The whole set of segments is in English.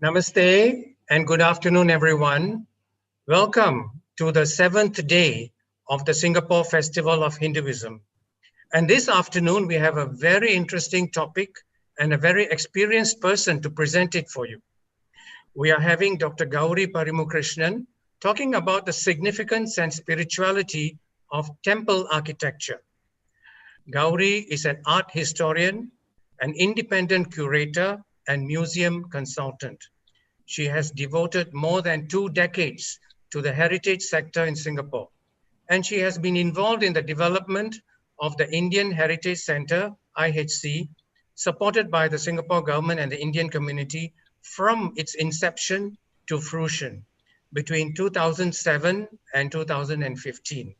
Namaste and good afternoon, everyone. Welcome to the 7th day of the Singapore Festival of Hinduism. And this afternoon, we have a very interesting topic and a very experienced person to present it for you. We are having Dr. Gauri Parimukrishnan talking about the significance and spirituality of temple architecture. Gauri is an art historian, an independent curator, and museum consultant. She has devoted more than 2 decades to the heritage sector in Singapore, and she has been involved in the development of the Indian Heritage Centre, IHC, supported by the Singapore government and the Indian community from its inception to fruition between 2007 and 2015.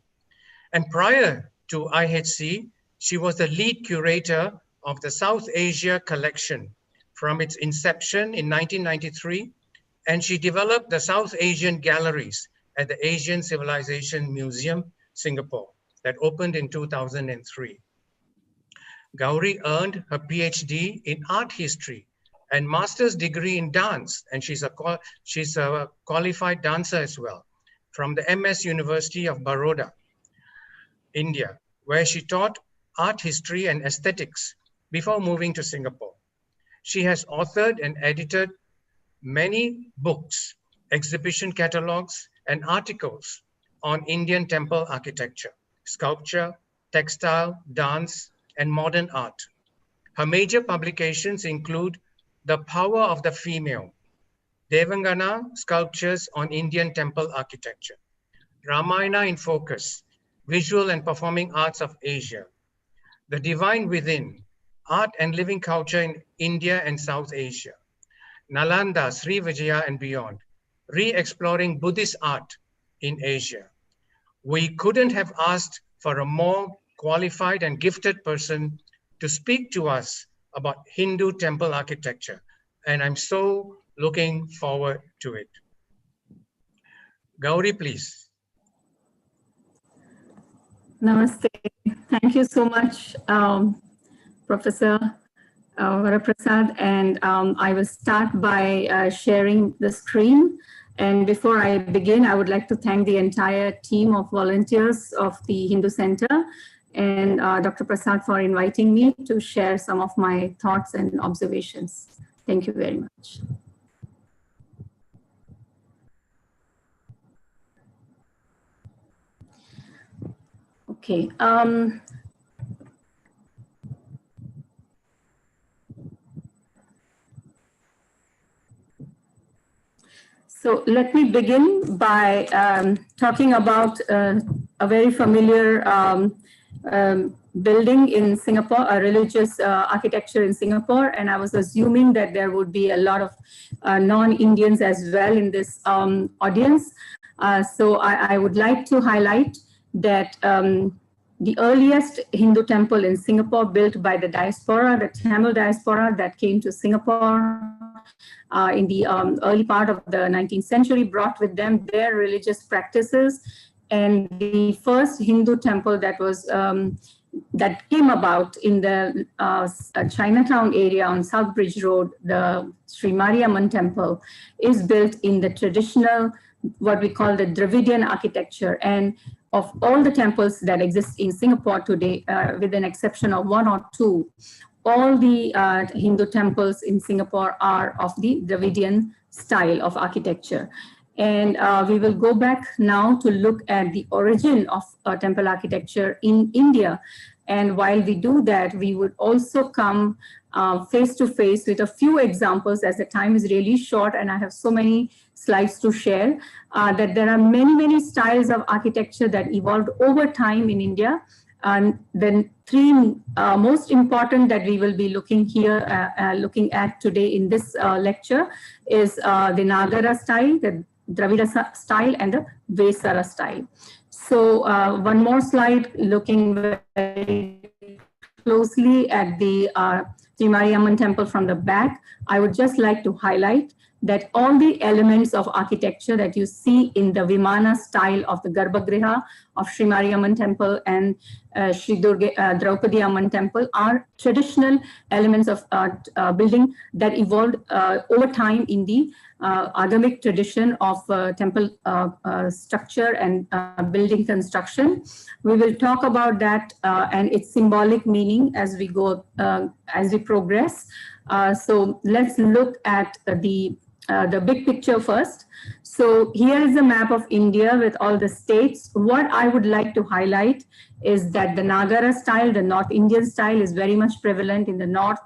And prior to IHC, she was the lead curator of the South Asia collection from its inception in 1993, and she developed the South Asian galleries at the Asian Civilization Museum, Singapore, that opened in 2003. Gauri earned her PhD in art history and master's degree in dance, and she's a qualified dancer as well, from the MS University of Baroda, India, where she taught art history and aesthetics before moving to Singapore. She has authored and edited many books, exhibition catalogs, and articles on Indian temple architecture, sculpture, textile, dance, and modern art. Her major publications include The Power of the Female, Devangana Sculptures on Indian Temple Architecture, Ramayana in Focus, Visual and Performing Arts of Asia, The Divine Within, Art and Living Culture in India and South Asia, Nalanda, Sri Vijaya and Beyond, Re-Exploring Buddhist Art in Asia. We couldn't have asked for a more qualified and gifted person to speak to us about Hindu temple architecture, and I'm so looking forward to it. Gauri, please. Namaste. Thank you so much, Professor Varaprasad, and I will start by sharing the screen. And before I begin, I would like to thank the entire team of volunteers of the Hindu Center and Dr. Prasad for inviting me to share some of my thoughts and observations. Thank you very much. Okay. So let me begin by talking about a very familiar building in Singapore, a religious architecture in Singapore, and I was assuming that there would be a lot of non-Indians as well in this audience. So I would like to highlight that the earliest Hindu temple in Singapore built by the diaspora, the Tamil diaspora that came to Singapore in the early part of the 19th century, brought with them their religious practices. And the first Hindu temple that was that came about in the Chinatown area on South Bridge Road, the Sri Mariamman temple, is built in the traditional, what we call the Dravidian architecture. And of all the temples that exist in Singapore today, with an exception of 1 or 2, all the Hindu temples in Singapore are of the Dravidian style of architecture. And we will go back now to look at the origin of temple architecture in India. And while we do that, we would also come face to face with a few examples, as the time is really short and I have so many slides to share, that there are many, many styles of architecture that evolved over time in India. And then 3 most important that we will be looking at today in this lecture is the Nagara style, the Dravida style, and the Vesara style. So one more slide looking very closely at the Sri Mariamman temple from the back. I would just like to highlight that all the elements of architecture that you see in the Vimana style of the Garbhagriha of Sri Mariamman Temple and Sri Draupadi Amman Temple are traditional elements of building that evolved over time in the Agamic tradition of temple structure and building construction. We will talk about that and its symbolic meaning as we go, as we progress. So let's look at the big picture first. So here is a map of India with all the states. What I would like to highlight is that the Nagara style, the North Indian style, is very much prevalent in the north,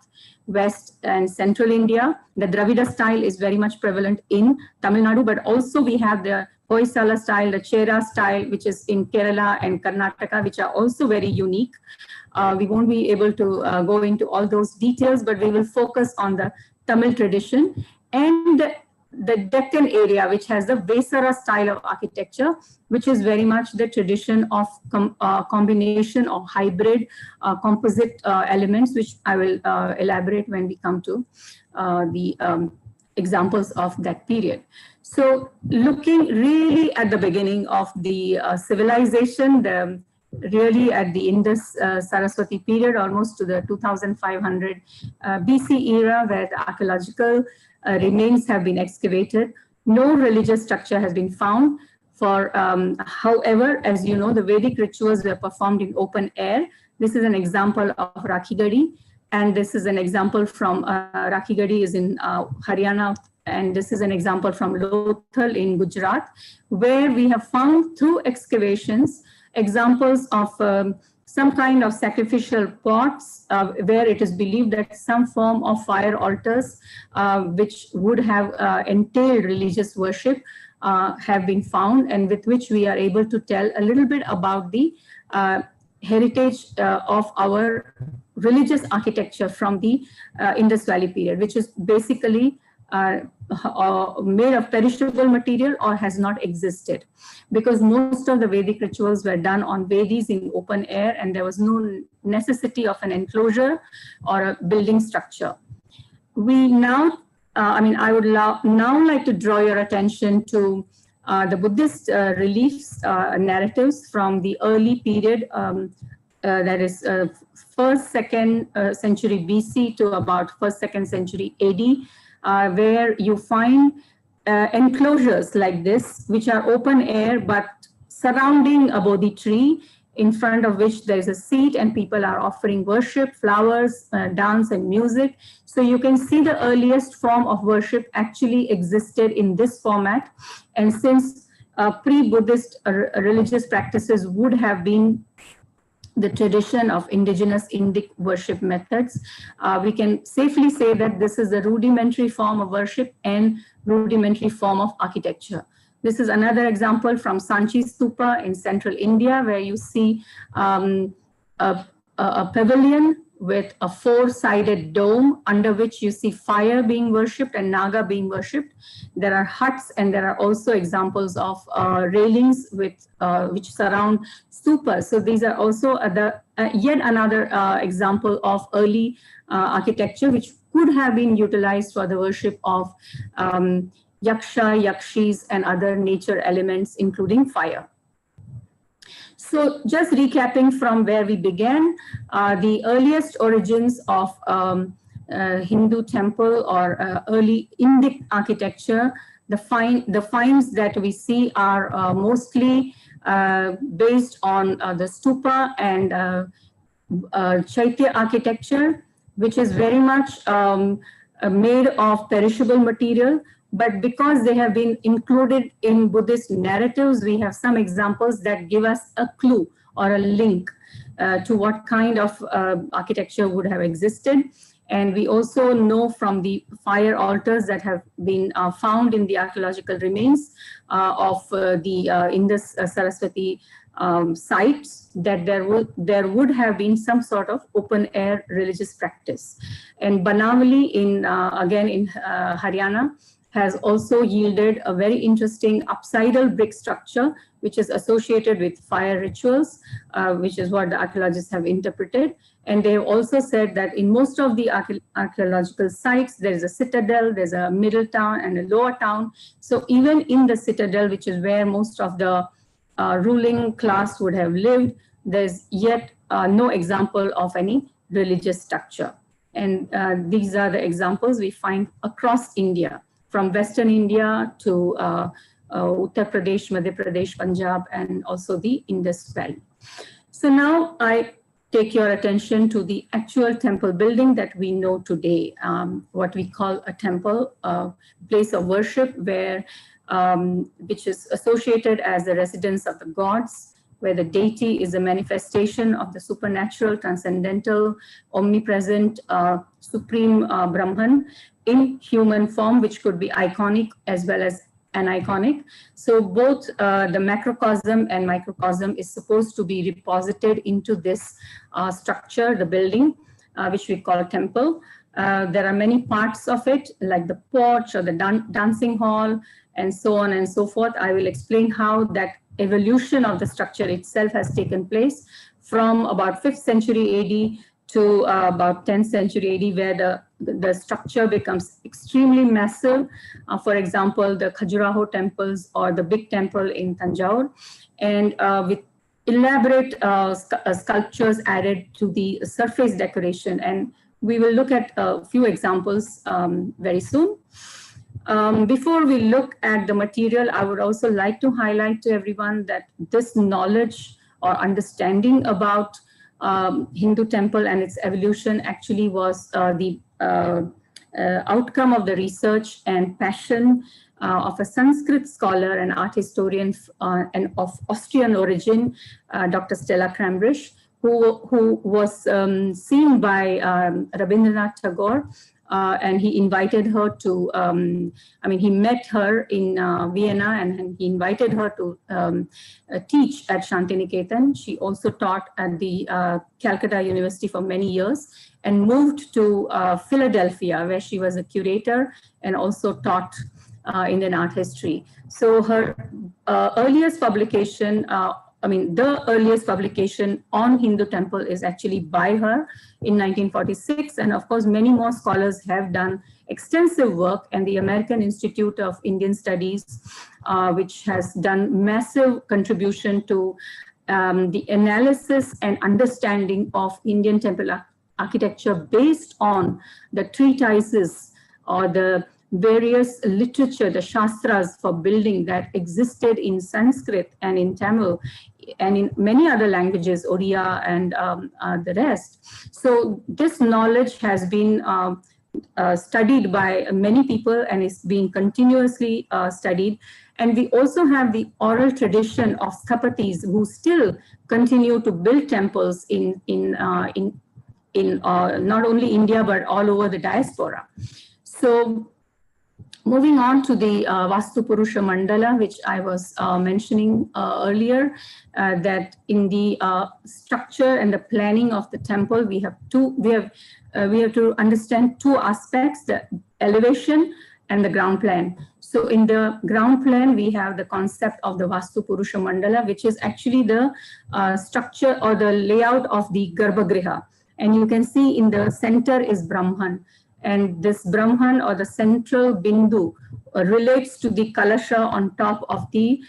west, and central India. The Dravida style is very much prevalent in Tamil Nadu, but also we have the Hoysala style, the Chera style, which is in Kerala and Karnataka, which are also very unique. We won't be able to go into all those details, but we will focus on the Tamil tradition and the Deccan area, which has the Vesara style of architecture, which is very much the tradition of combination of hybrid composite elements, which I will elaborate when we come to the examples of that period. So looking really at the beginning of the civilization, really at the Indus Saraswati period, almost to the 2500 BC era, where the archaeological remains have been excavated. No religious structure has been found. However, as you know, the Vedic rituals were performed in open air. This is an example of Rakhigadi, and this is an example from Rakhigadi is in Haryana, and this is an example from Lothal in Gujarat, where we have found through excavations examples of some kind of sacrificial pots where it is believed that some form of fire altars which would have entailed religious worship have been found, and with which we are able to tell a little bit about the heritage of our religious architecture from the Indus Valley period, which is basically made of perishable material or has not existed, because most of the Vedic rituals were done on Vedis in open air, and there was no necessity of an enclosure or a building structure. We now, I would now like to draw your attention to the Buddhist reliefs narratives from the early period, that is 1st, 2nd century BC to about 1st, 2nd century AD, where you find enclosures like this, which are open air, but surrounding a Bodhi tree, in front of which there is a seat and people are offering worship, flowers, dance and music. So you can see the earliest form of worship actually existed in this format. And since pre-Buddhist religious practices would have been the tradition of indigenous Indic worship methods, we can safely say that this is a rudimentary form of worship and rudimentary form of architecture. This is another example from Sanchi Stupa in central India, where you see a pavilion with a four-sided dome under which you see fire being worshipped and Naga being worshipped. There are huts, and there are also examples of railings with which surround stupas. So these are also yet another example of early architecture, which could have been utilized for the worship of yaksha, yakshis, and other nature elements, including fire. So just recapping from where we began, the earliest origins of Hindu temple or early Indic architecture, the finds that we see are mostly based on the stupa and chaitya architecture, which is very much made of perishable material. But because they have been included in Buddhist narratives, we have some examples that give us a clue or a link to what kind of architecture would have existed. And we also know from the fire altars that have been found in the archaeological remains of the Indus Saraswati sites that there would have been some sort of open air religious practice. And Banavali again in Haryana has also yielded a very interesting apsidal brick structure, which is associated with fire rituals, which is what the archaeologists have interpreted. And they have also said that in most of the archaeological sites, there is a citadel, there's a middle town and a lower town. So even in the citadel, which is where most of the ruling class would have lived, there's yet no example of any religious structure. And these are the examples we find across India, from Western India to Uttar Pradesh, Madhya Pradesh, Punjab, and also the Indus Valley. So now I take your attention to the actual temple building that we know today, what we call a temple, a place of worship where, which is associated as the residence of the gods, where the deity is a manifestation of the supernatural, transcendental, omnipresent, supreme Brahman in human form, which could be iconic as well as aniconic. So both the macrocosm and microcosm is supposed to be reposited into this structure, the building, which we call a temple. There are many parts of it, like the porch or the dancing hall, and so on and so forth. I will explain how that evolution of the structure itself has taken place from about 5th century AD to about 10th century AD, where the structure becomes extremely massive. For example, the Khajuraho temples or the big temple in Tanjore, and with elaborate sculptures added to the surface decoration. And we will look at a few examples very soon. Before we look at the material, I would also like to highlight to everyone that this knowledge or understanding about Hindu temple and its evolution actually was the outcome of the research and passion of a Sanskrit scholar and art historian and of Austrian origin, Dr. Stella Crambrish, who was seen by Rabindranath Tagore. And he invited her to, he met her in Vienna, and he invited her to teach at Shantiniketan. She also taught at the Calcutta University for many years and moved to Philadelphia, where she was a curator and also taught Indian art history. So her earliest publication, the earliest publication on Hindu temple is actually by her in 1946. And of course, many more scholars have done extensive work, and the American Institute of Indian Studies, which has done massive contribution to the analysis and understanding of Indian temple architecture based on the treatises or the various literature, the Shastras for building that existed in Sanskrit and in Tamil and in many other languages, Oriya and the rest. So this knowledge has been studied by many people and is being continuously studied. And we also have the oral tradition of sthapatis who still continue to build temples in not only India, but all over the diaspora. So moving on to the Vastupurusha Mandala, which I was mentioning earlier, that in the structure and the planning of the temple, we have to understand two aspects: the elevation and the ground plan. So in the ground plan, we have the concept of the Vastupurusha Mandala, which is actually the structure or the layout of the Garbhagriha. And you can see in the center is Brahman. And this Brahman or the central Bindu relates to the Kalasha on top of the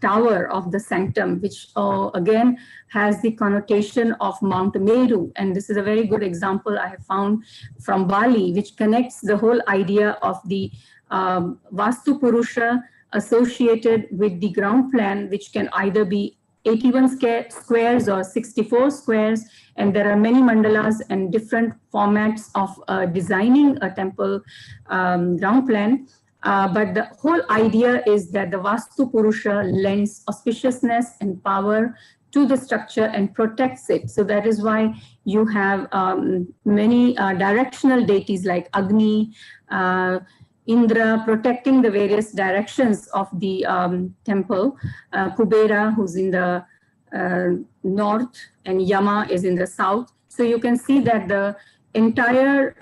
tower of the sanctum, which again has the connotation of Mount Meru. And this is a very good example I have found from Bali, which connects the whole idea of the Vastupurusha associated with the ground plan, which can either be 81 squares or 64 squares. And there are many mandalas and different formats of designing a temple ground plan. But the whole idea is that the Vastupurusha lends auspiciousness and power to the structure and protects it. So that is why you have many directional deities like Agni, Indra, protecting the various directions of the temple, Kubera, who's in the north, and Yama is in the south. So you can see that the entire,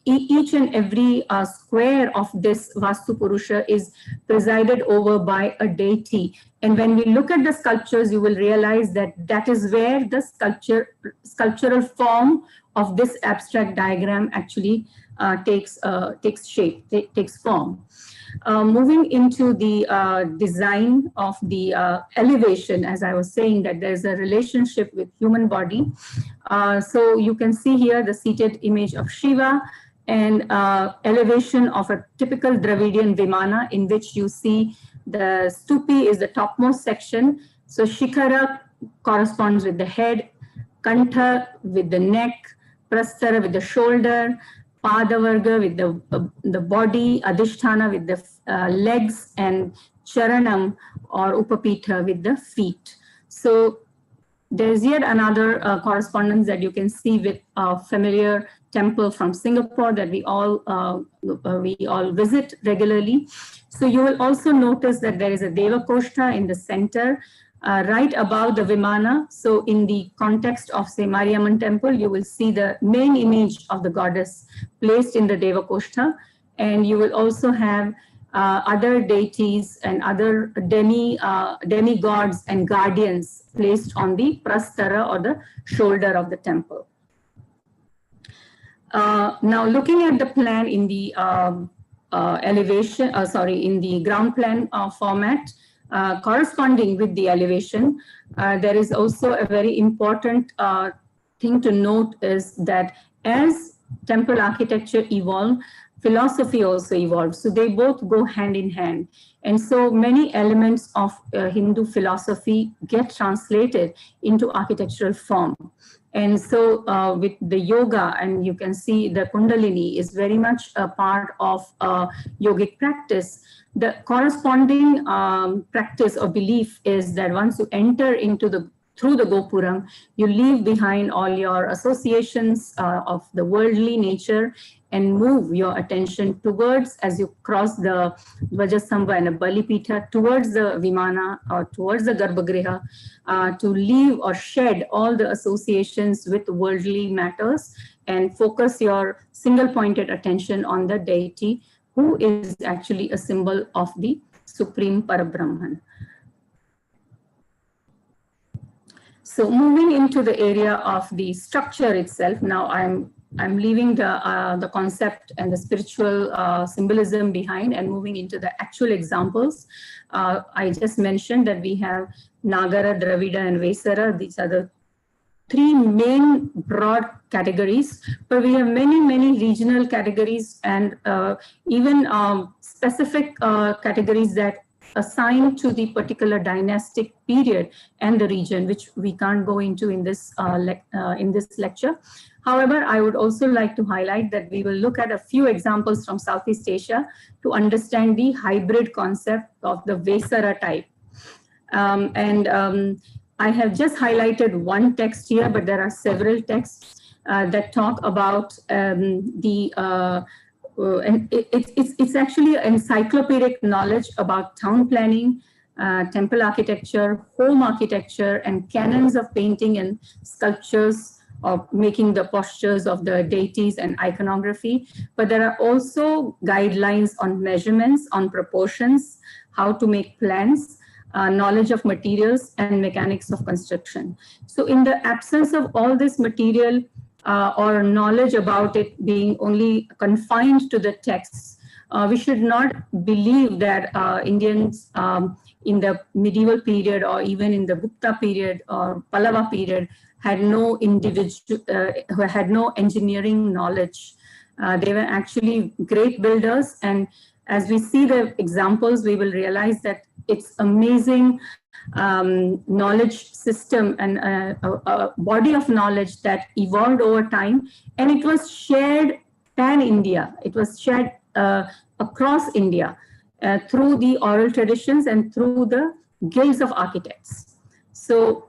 each and every square of this Vastupurusha is presided over by a deity. And when we look at the sculptures, you will realize that that is where the sculptural form of this abstract diagram actually takes shape, takes form. Moving into the design of the elevation, as I was saying, that there's a relationship with human body. So you can see here the seated image of Shiva and elevation of a typical Dravidian Vimana, in which you see the stupi is the topmost section. So Shikhara corresponds with the head, Kantha with the neck, Prastara with the shoulder, Padavarga with the body, Adhisthana with the legs, and Charanam or Upapitha with the feet. So there's yet another correspondence that you can see with a familiar temple from Singapore that we all visit regularly. So you will also notice that there is a Deva Koshta in the center, right above the Vimana. So in the context of, say, Mariamman temple, you will see the main image of the goddess placed in the Deva Koshta, and you will also have other deities and other demigods and guardians placed on the prastara or the shoulder of the temple. Now looking at the plan in the in the ground plan format, corresponding with the elevation, there is also a very important thing to note is that as temple architecture evolved, philosophy also evolved. So they both go hand in hand. And so many elements of Hindu philosophy get translated into architectural form. And so with the yoga, and you can see the Kundalini is very much a part of yogic practice. The corresponding practice or belief is that once you enter into through the Gopuram, you leave behind all your associations of the worldly nature and move your attention towards, as you cross the Dvajastambha and the Balipitha, towards the Vimana or towards the Garbhagriha, to leave or shed all the associations with worldly matters and focus your single-pointed attention on the deity, who is actually a symbol of the Supreme Parabrahman. So moving into the area of the structure itself, now I'm leaving the concept and the spiritual symbolism behind and moving into the actual examples. I just mentioned that we have Nagara, Dravida, and Vesara. These are the three main broad categories, but we have many regional categories and even specific categories that assign to the particular dynastic period and the region, which we can't go into in this lecture. However, I would also like to highlight that we will look at a few examples from Southeast Asia to understand the hybrid concept of the Vesara type. I have just highlighted one text here, but there are several texts that talk about it's actually encyclopedic knowledge about town planning, temple architecture, home architecture, and canons of painting and sculptures, of making the postures of the deities and iconography. But there are also guidelines on measurements, on proportions, how to make plans, knowledge of materials, and mechanics of construction. So in the absence of all this material or knowledge about it being only confined to the texts, we should not believe that Indians in the medieval period or even in the Gupta period or Pallava period had no engineering knowledge. They were actually great builders, and as we see the examples, we will realize that it's amazing knowledge system and a body of knowledge that evolved over time, and it was shared pan-India. It was shared across India through the oral traditions and through the guilds of architects. So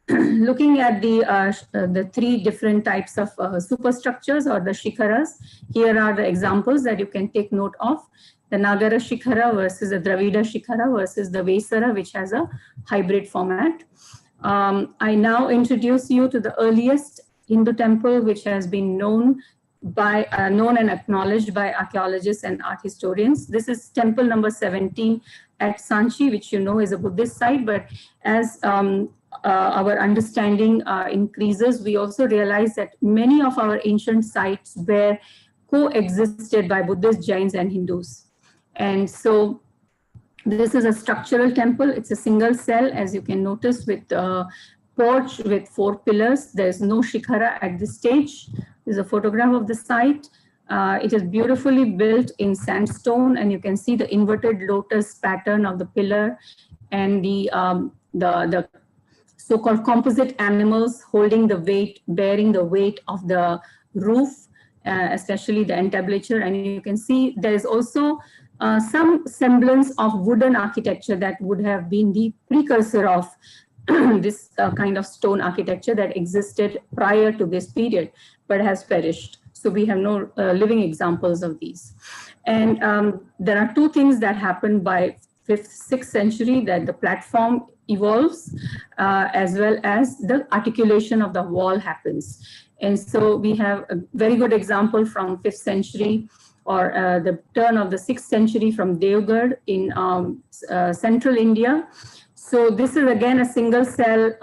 looking at the three different types of superstructures or the shikharas, here are the examples that you can take note of. The Nagara Shikhara versus the Dravida Shikhara versus the Vesara, which has a hybrid format. I now introduce you to the earliest Hindu temple, which has been known and acknowledged by archaeologists and art historians. This is temple number 17 at Sanchi, which you know is a Buddhist site, but as our understanding increases, we also realize that many of our ancient sites were coexisted by Buddhists, Jains, and Hindus. And so this is a structural temple. It's a single cell, as you can notice, with a porch with 4 pillars. There's no shikhara at this stage. There's a photograph of the site. It is beautifully built in sandstone, and you can see the inverted lotus pattern of the pillar and the so-called composite animals holding the weight, bearing the weight of the roof, especially the entablature. And you can see there is also some semblance of wooden architecture that would have been the precursor of this kind of stone architecture that existed prior to this period, but has perished. So we have no living examples of these. And there are 2 things that happened by 5th, 6th century, that the platform evolves as well as the articulation of the wall happens. And so we have a very good example from 5th century or the turn of the 6th century from Devgarh in central India. So this is again a single cell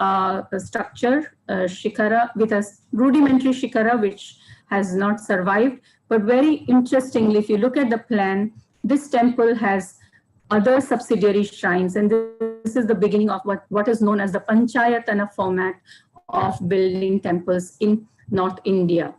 structure, shikhara, with a rudimentary shikhara which has not survived. But very interestingly, if you look at the plan, this temple has other subsidiary shrines, and this is the beginning of what is known as the Panchayatana format of building temples in North India.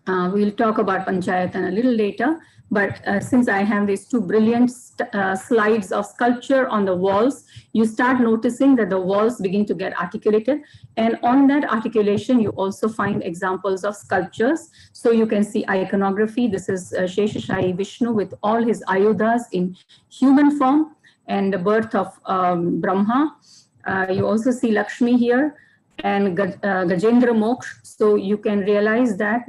We'll talk about Panchayatana a little later, but since I have these 2 brilliant slides of sculpture on the walls, you start noticing that the walls begin to get articulated, and on that articulation you also find examples of sculptures. So you can see iconography. This is Sheshashayi Vishnu with all his ayodhas in human form and the birth of Brahma. You also see Lakshmi here and Gajendra Moksha. So you can realize that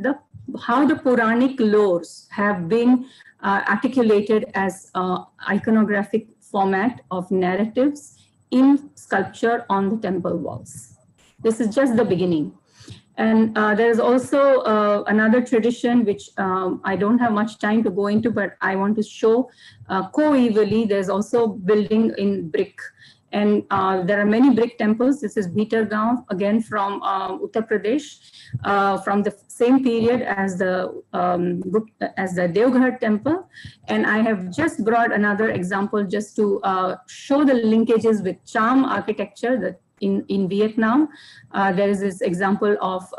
how the Puranic lores have been articulated as iconographic format of narratives in sculpture on the temple walls. This is just the beginning. And there is also another tradition which I don't have much time to go into, but I want to show coevally. There's also building in brick. And there are many brick temples. This is Bhitargaon, again from Uttar Pradesh, from the same period as the Devgarh temple. And I have just brought another example just to show the linkages with Cham architecture that in Vietnam. There is this example of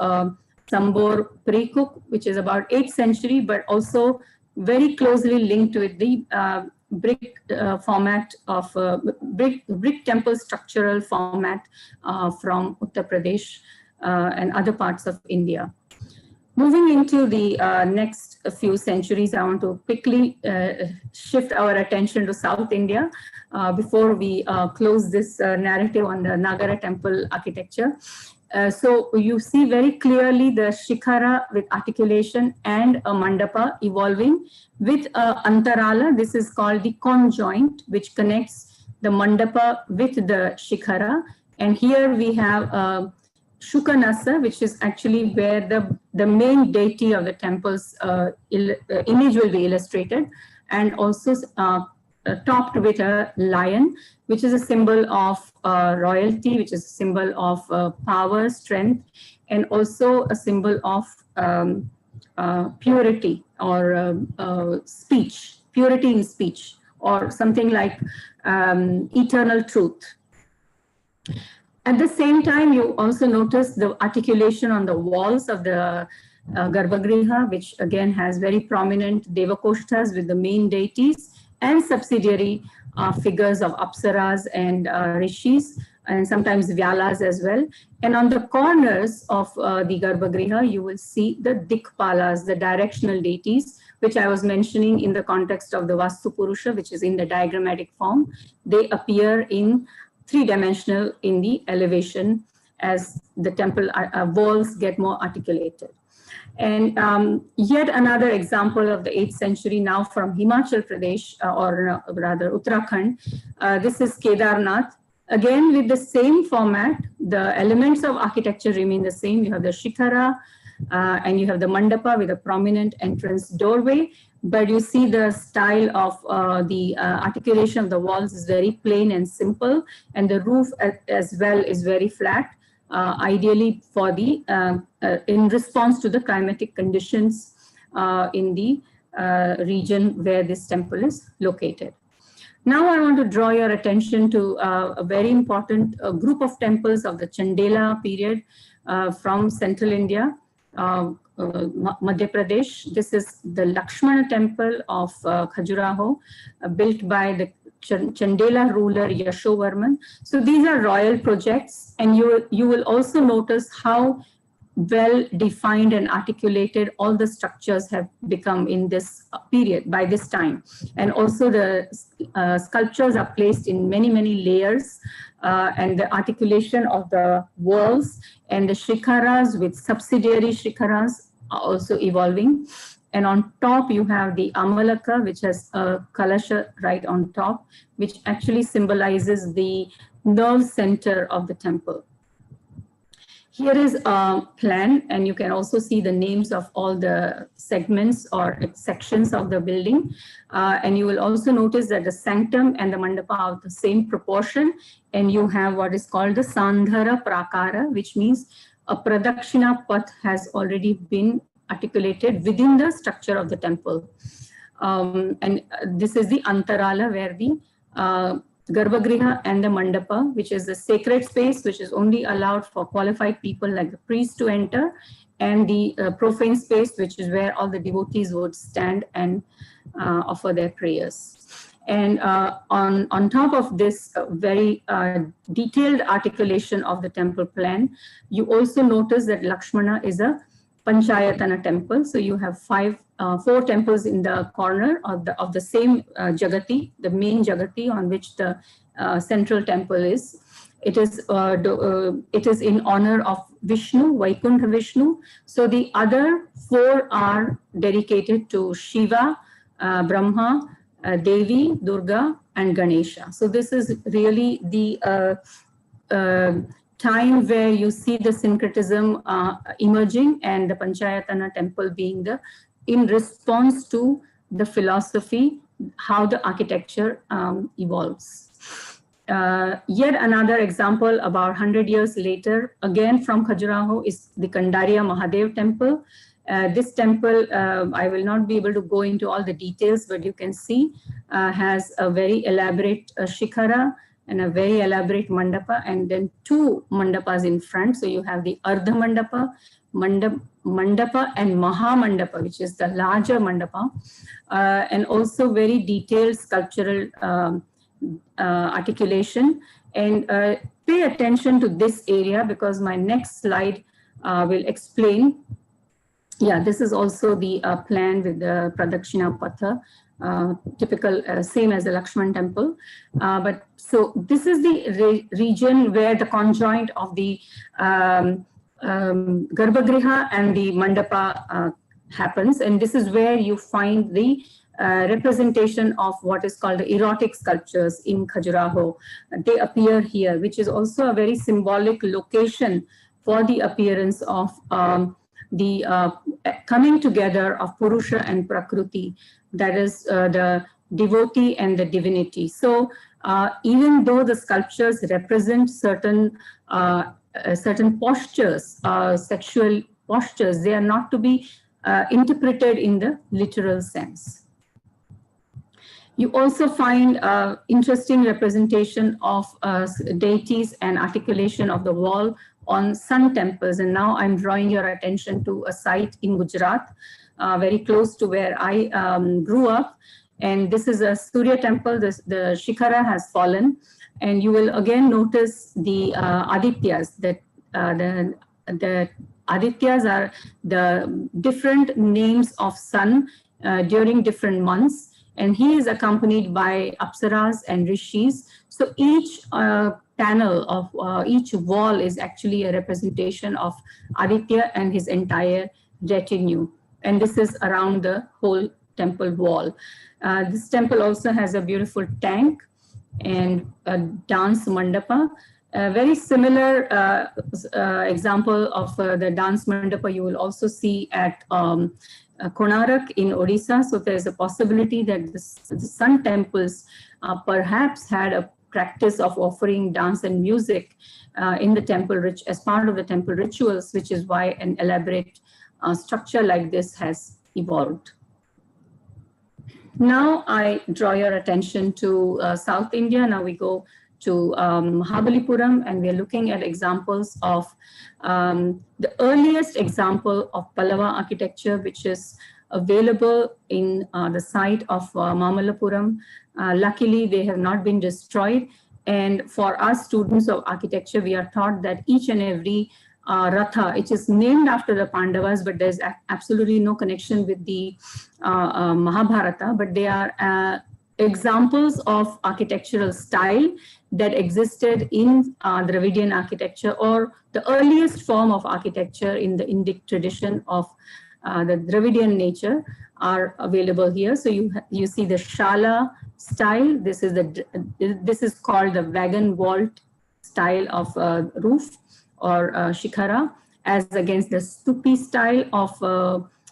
Sambor Prekuk, which is about 8th century, but also very closely linked with the brick format of brick temple structural format from Uttar Pradesh and other parts of India. Moving into the next few centuries, I want to quickly shift our attention to South India before we close this narrative on the Nagara temple architecture. So you see very clearly the shikhara with articulation and a mandapa evolving with antarala. This is called the conjoint, which connects the mandapa with the shikhara. And here we have Shukanasa, which is actually where the main deity of the temple's image will be illustrated, and also topped with a lion, which is a symbol of royalty, which is a symbol of power, strength, and also a symbol of purity or speech, purity in speech, or something like eternal truth. At the same time, you also notice the articulation on the walls of the Garbhagriha, which again has very prominent Devakoshtas with the main deities and subsidiary figures of Apsaras and Rishis, and sometimes Vyalas as well. And on the corners of the Garbhagriha, you will see the Dikpalas, the directional deities, which I was mentioning in the context of the Vastupurusha, which is in the diagrammatic form. They appear in 3-dimensional in the elevation as the temple walls get more articulated. And yet another example of the 8th century now from Himachal Pradesh, or rather Uttarakhand. This is Kedarnath. Again, with the same format, the elements of architecture remain the same. You have the shikhara and you have the mandapa with a prominent entrance doorway. But you see the style of the articulation of the walls is very plain and simple, and the roof as well is very flat, ideally for the in response to the climatic conditions in the region where this temple is located. Now I want to draw your attention to a very important group of temples of the Chandela period from central India, Madhya Pradesh. This is the Lakshmana temple of Khajuraho, built by the Chandela ruler Yashovarman. So these are royal projects, and you will also notice how well defined and articulated all the structures have become in this period by this time. And also the sculptures are placed in many layers, and the articulation of the walls and the shikharas with subsidiary shikharas are also evolving. And on top you have the Amalaka, which has a kalasha right on top, which actually symbolizes the nerve center of the temple. Here is a plan, and you can also see the names of all the segments or sections of the building. And you will also notice that the sanctum and the mandapa are the same proportion. And you have what is called the Sandhara Prakara, which means a Pradakshina Path has already been articulated within the structure of the temple. And this is the Antarala, where the Garbhagriha and the Mandapa, which is the sacred space, which is only allowed for qualified people like the priest to enter, and the profane space, which is where all the devotees would stand and offer their prayers. And on top of this very detailed articulation of the temple plan, you also notice that Lakshmana is a Panchayatana temple. So you have four temples in the corner of the same Jagati, the main Jagati on which the central temple is. It is in honor of Vishnu, Vaikuntha Vishnu. So the other four are dedicated to Shiva, Brahma, Devi, Durga, and Ganesha. So this is really the time where you see the syncretism emerging, and the Panchayatana temple being in response to the philosophy, how the architecture evolves. Yet another example about 100 years later, again from Khajuraho, is the Kandariya Mahadev temple. This temple, I will not be able to go into all the details, but you can see has a very elaborate shikhara and a very elaborate mandapa, and then two mandapas in front. So you have the Ardha Mandapa, Mandapa and Maha Mandapa, which is the larger mandapa, and also very detailed sculptural articulation. And pay attention to this area, because my next slide will explain. Yeah, this is also the plan with the Pradakshina Patha, typical, same as the Lakshman temple. But so this is the region where the conjoint of the Garbhagriha and the Mandapa happens. And this is where you find the representation of what is called the erotic sculptures in Khajuraho. They appear here, which is also a very symbolic location for the appearance of the coming together of Purusha and Prakriti, that is the devotee and the divinity. So even though the sculptures represent certain postures, sexual postures, they are not to be interpreted in the literal sense. You also find interesting representation of deities and articulation of the wall on sun temples. And now I'm drawing your attention to a site in Gujarat, very close to where I grew up. And this is a Surya temple. The Shikhara has fallen. And you will again notice the Adityas, that the Adityas are the different names of sun during different months. And he is accompanied by Apsaras and Rishis. So each panel of each wall is actually a representation of Aditya and his entire retinue. And this is around the whole temple wall. This temple also has a beautiful tank and a dance mandapa. A very similar example of the dance mandapa you will also see at Konarak in Odisha. So there's a possibility that the sun temples perhaps had a practice of offering dance and music in the temple as part of the temple rituals, which is why an elaborate structure like this has evolved. Now I draw your attention to South India. Now we go to Mahabalipuram, and we are looking at examples of the earliest example of Pallava architecture, which is available in the site of Mamallapuram. Luckily, they have not been destroyed. And for us students of architecture, we are taught that each and every Ratha, it is named after the Pandavas, but there's absolutely no connection with the Mahabharata, but they are examples of architectural style that existed in Dravidian architecture, or the earliest form of architecture in the Indic tradition of the Dravidian nature are available here. So you see the Shala style. This is called the wagon vault style of roof, or shikhara, as against the stupi style of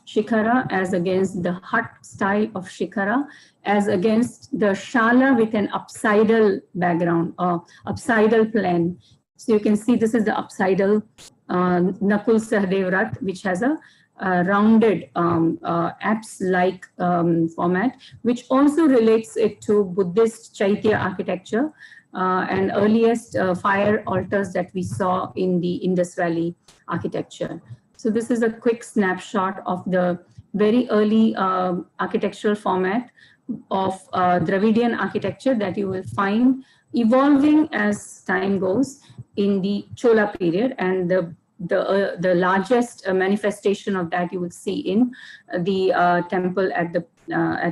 shikhara, as against the hut style of shikhara, as against the shala with an upsidal background or upsidal plan. So you can see this is the upsidal Nakul Sahadev Rath, which has a rounded apse-like format, which also relates it to Buddhist Chaitya architecture and earliest fire altars that we saw in the Indus Valley architecture. So this is a quick snapshot of the very early architectural format of Dravidian architecture that you will find evolving as time goes in the Chola period, and the largest manifestation of that you will see in the temple at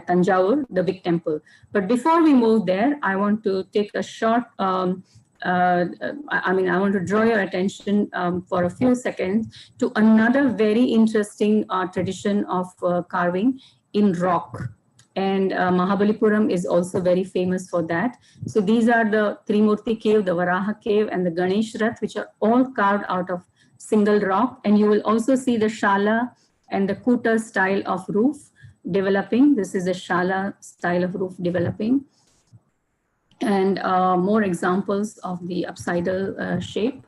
Tanjavur, the big temple. But before we move there, I want to take a short, I want to draw your attention for a few seconds to another very interesting tradition of carving in rock. And Mahabalipuram is also very famous for that. So these are the Trimurti cave, the Varaha cave, and the Ganesh Rath, which are all carved out of single rock. And you will also see the Shala and the Kuta style of roof developing. This is the Shala style of roof developing. And more examples of the upsidal shape.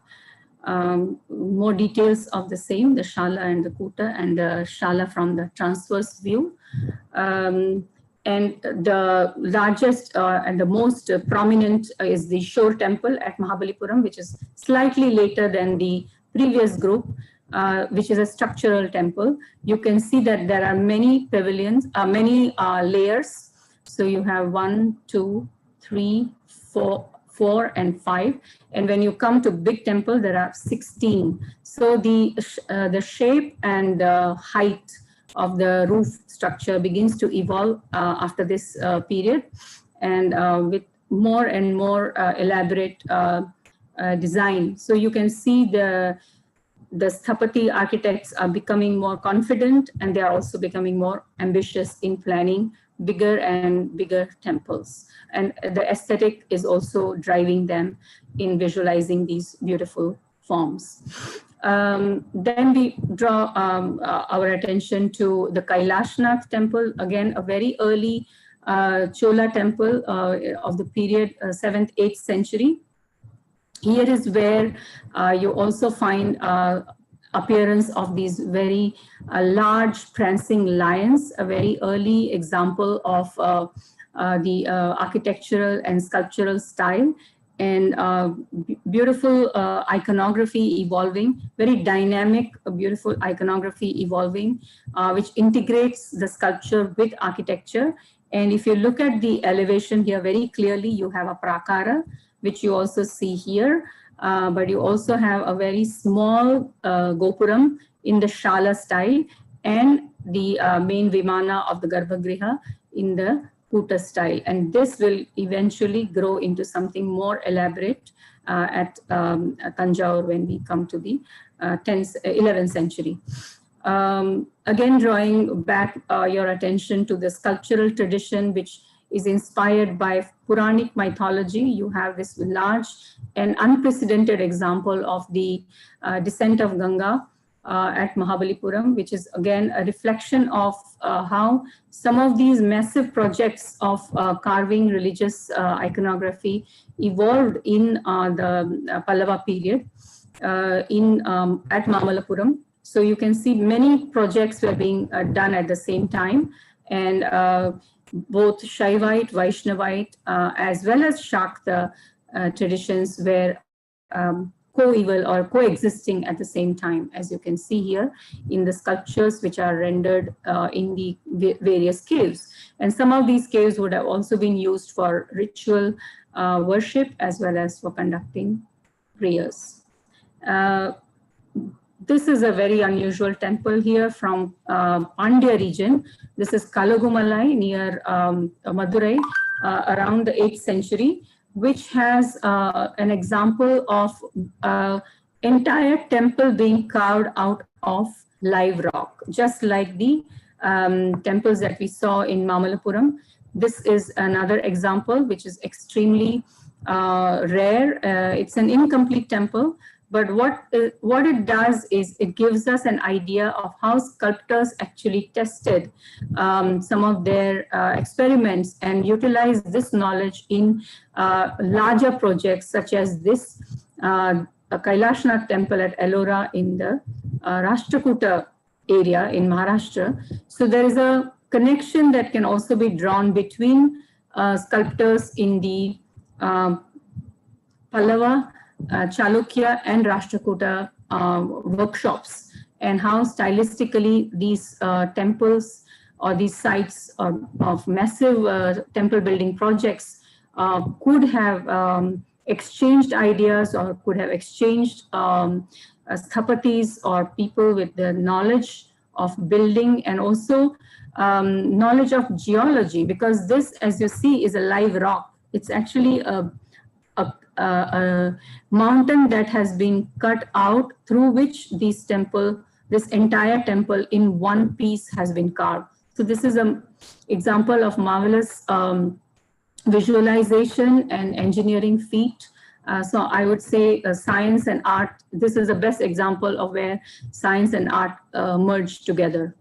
More details of the same, the Shala and the Kuta, and the Shala from the transverse view. And the largest and the most prominent is the Shore Temple at Mahabalipuram, which is slightly later than the previous group, which is a structural temple. You can see that there are many pavilions, many layers. So you have 1, 2, 3, 4, and 5. And when you come to big temple, there are 16. So the shape and the height of the roof structure begins to evolve after this period, and with more and more elaborate design. So you can see the Sthapati architects are becoming more confident, and they are also becoming more ambitious in planning bigger and bigger temples. And the aesthetic is also driving them in visualizing these beautiful forms. Then we draw our attention to the Kailashnath temple, again a very early Chola temple of the period 7th, 8th century. Here is where you also find appearance of these very large prancing lions, a very early example of the architectural and sculptural style, and beautiful iconography evolving, very dynamic, beautiful iconography evolving, which integrates the sculpture with architecture. And if you look at the elevation here very clearly, you have a prakara, which you also see here, but you also have a very small gopuram in the Shala style, and the main Vimana of the Garbhagriha in the Kuta style. And this will eventually grow into something more elaborate at Tanjore when we come to the 11th century. Again, drawing back your attention to the sculptural tradition, which is inspired by Puranic mythology. You have this large and unprecedented example of the descent of Ganga at Mahabalipuram, which is again a reflection of how some of these massive projects of carving religious iconography evolved in the Pallava period at Mamallapuram. So you can see many projects were being done at the same time, and both Shaivite, Vaishnavite, as well as Shakta traditions were coeval or coexisting at the same time, as you can see here in the sculptures which are rendered in the various caves. And some of these caves would have also been used for ritual worship as well as for conducting prayers. This is a very unusual temple here from Pandya region. This is Kalagumalai near Madurai around the 8th century, which has an example of entire temple being carved out of live rock, just like the temples that we saw in Mamallapuram. This is another example which is extremely rare. It's an incomplete temple, but what it does is it gives us an idea of how sculptors actually tested some of their experiments and utilized this knowledge in larger projects such as this Kailashnath temple at Ellora in the Rashtrakuta area in Maharashtra. So there is a connection that can also be drawn between sculptors in the Pallava, Chalukya and Rashtrakuta workshops, and how stylistically these temples or these sites of massive temple building projects could have exchanged ideas or could have exchanged sthapatis or people with the knowledge of building and also knowledge of geology, because this, as you see, is a live rock. It's actually a mountain that has been cut out through which this entire temple in one piece has been carved. So this is an example of marvelous visualization and engineering feat. So I would say science and art, this is the best example of where science and art merge together.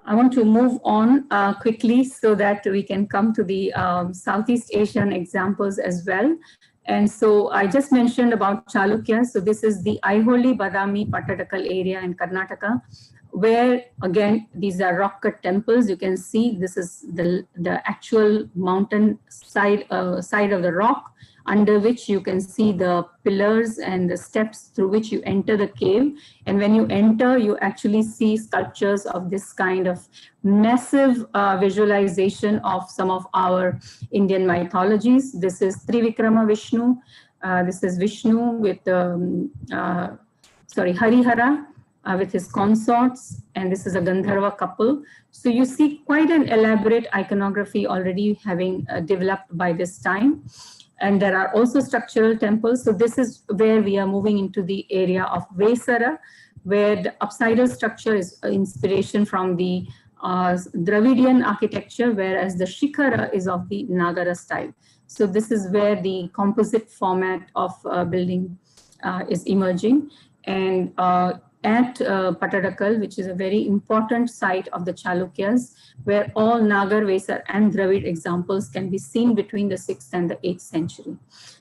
I want to move on quickly so that we can come to the Southeast Asian examples as well. And so I just mentioned about Chalukya. So this is the Aiholi Badami Pattadakal area in Karnataka, where again, these are rock cut temples. You can see this is the actual mountain side of the rock, under which you can see the pillars and the steps through which you enter the cave. And when you enter, you actually see sculptures of this kind of massive visualization of some of our Indian mythologies. This is Trivikrama Vishnu. This is Vishnu with Harihara with his consorts, and this is a Gandharva couple. So you see quite an elaborate iconography already having developed by this time. And there are also structural temples. So this is where we are moving into the area of Vesara, where the apsidal structure is inspiration from the Dravidian architecture, whereas the Shikhara is of the Nagara style. So this is where the composite format of building is emerging. And at Pattadakal, which is a very important site of the Chalukyas, where all Nagar, Vesar and Dravid examples can be seen between the 6th and the 8th century.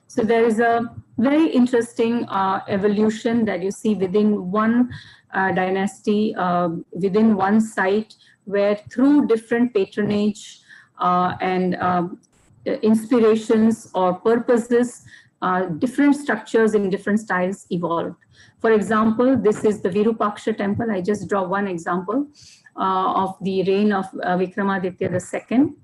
So there is a very interesting evolution that you see within one dynasty, within one site, where through different patronage and inspirations or purposes, different structures in different styles evolved. For example, this is the Virupaksha temple. I just draw one example of the reign of Vikramaditya II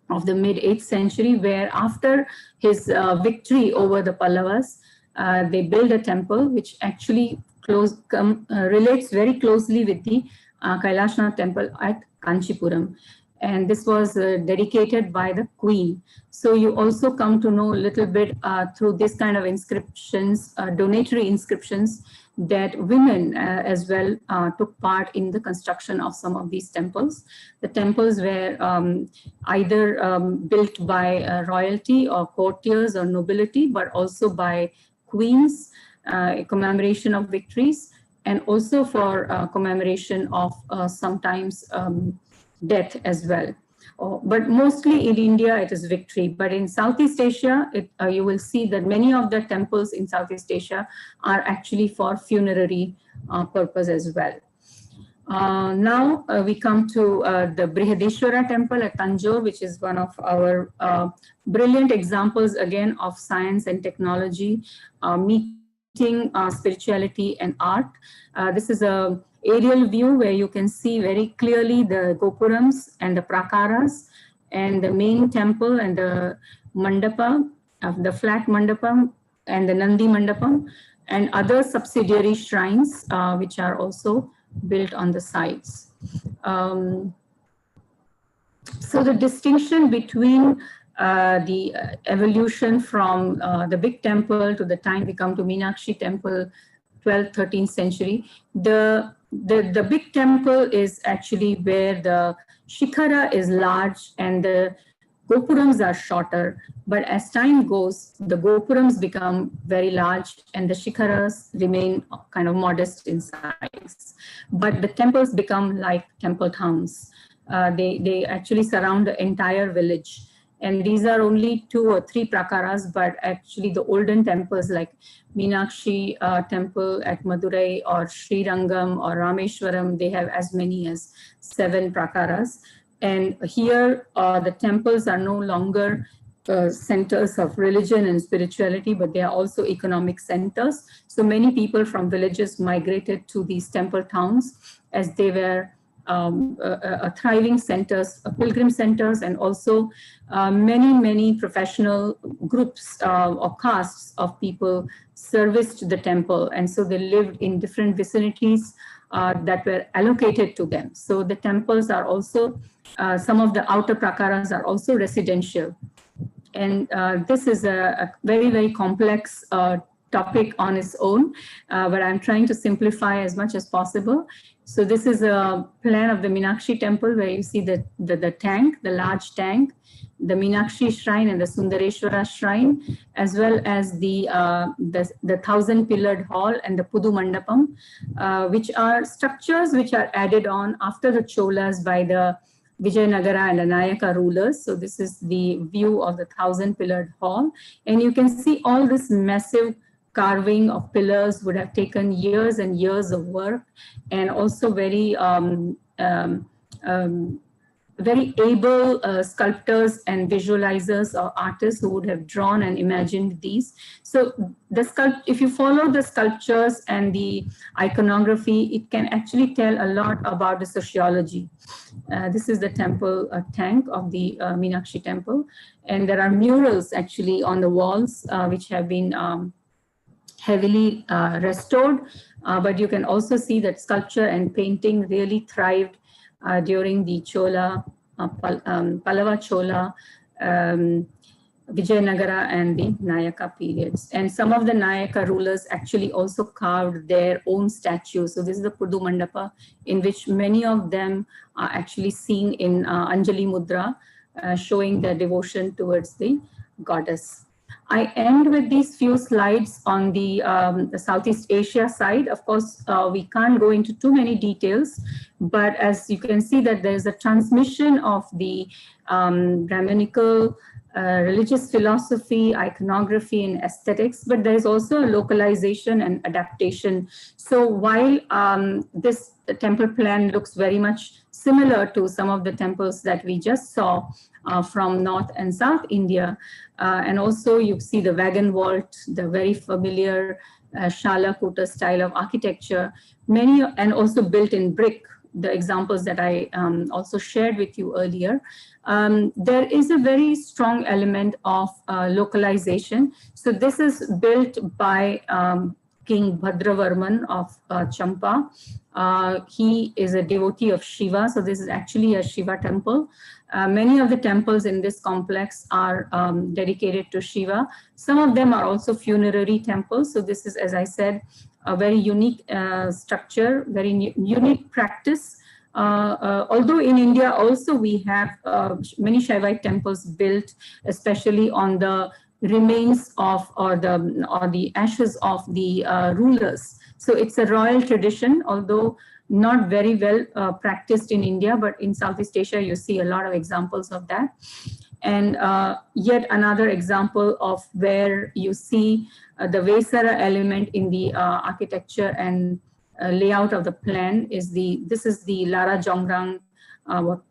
of the mid-8th century, where after his victory over the Pallavas, they built a temple which actually relates very closely with the Kailashnath temple at Kanchipuram. And this was dedicated by the queen. So you also come to know a little bit through this kind of inscriptions, donatory inscriptions, that women as well took part in the construction of some of these temples. The temples were either built by royalty or courtiers or nobility, but also by queens, commemoration of victories, and also for commemoration of sometimes death as well. But mostly in India, it is victory. But in Southeast Asia, you will see that many of the temples in Southeast Asia are actually for funerary purpose as well. Now we come to the Brihadeshwara temple at Tanjore, which is one of our brilliant examples again of science and technology meeting spirituality and art. This is a aerial view where you can see very clearly the gopurams and the prakaras and the main temple and the mandapa, the flat mandapam and the Nandi mandapam, and other subsidiary shrines which are also built on the sides. So the distinction between the evolution from the big temple to the time we come to Meenakshi temple, 12th, 13th century, the big temple is actually where the shikhara is large and the gopurams are shorter, but as time goes, the gopurams become very large and the shikharas remain kind of modest in size. But the temples become like temple towns. They actually surround the entire village. And these are only 2 or 3 prakaras, but actually the olden temples like Meenakshi temple at Madurai or Srirangam or Rameshwaram, they have as many as 7 prakaras. And here the temples are no longer centers of religion and spirituality, but they are also economic centers. So many people from villages migrated to these temple towns as they were thriving centers, pilgrim centers, and also many professional groups or castes of people serviced the temple. And so they lived in different vicinities that were allocated to them. So the temples are also, some of the outer prakaras are also residential. And this is a very complex topic on its own, but I'm trying to simplify as much as possible. So this is a plan of the Meenakshi temple where you see the tank, the large tank, the Meenakshi shrine and the Sundareshwara shrine, as well as the 1,000-pillared hall and the Pudu Mandapam, which are structures which are added on after the Cholas by the Vijayanagara and the Nayaka rulers. So this is the view of the 1,000-pillared hall. And you can see all this massive carving of pillars would have taken years and years of work, and also very able sculptors and visualizers or artists who would have drawn and imagined these. So if you follow the sculptures and the iconography, it can actually tell a lot about the sociology. This is the temple tank of the Meenakshi temple, and there are murals actually on the walls which have been heavily restored, but you can also see that sculpture and painting really thrived during the Chola, Pallava Chola, Vijayanagara and the Nayaka periods. And some of the Nayaka rulers actually also carved their own statues. So this is the Pudu Mandapa, in which many of them are actually seen in Anjali Mudra, showing their devotion towards the goddess. I end with these few slides on the Southeast Asia side. Of course, we can't go into too many details, but as you can see that there's a transmission of the Brahminical religious philosophy, iconography, and aesthetics, but there's also a localization and adaptation. So while this temple plan looks very much similar to some of the temples that we just saw from North and South India, and also you see the wagon vault, the very familiar Shala Kuta style of architecture, many, and also built in brick, the examples that I also shared with you earlier. There is a very strong element of localization. So this is built by King Bhadravarman of Champa. He is a devotee of Shiva, so this is actually a Shiva temple. Many of the temples in this complex are dedicated to Shiva. Some of them are also funerary temples. So this is, as I said, a very unique structure, very unique practice. Although in India also we have many Shaivite temples built, especially on the remains of or the ashes of the rulers. So it's a royal tradition, although not very well practiced in India, but in Southeast Asia you see a lot of examples of that. And yet another example of where you see the Vesara element in the architecture and layout of the plan is this is the Lara Jongrang,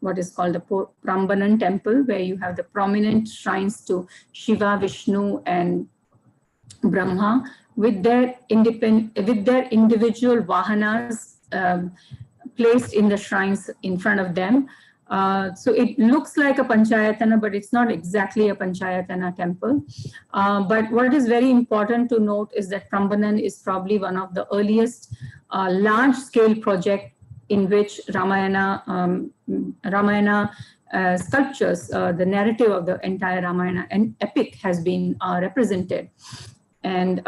what is called the Prambanan temple, where you have the prominent shrines to Shiva, Vishnu, and Brahma with their individual vahanas placed in the shrines in front of them. So it looks like a Panchayatana, but it's not exactly a Panchayatana temple. But what is very important to note is that Prambanan is probably one of the earliest large-scale project in which Ramayana sculptures, the narrative of the entire Ramayana and epic has been represented. And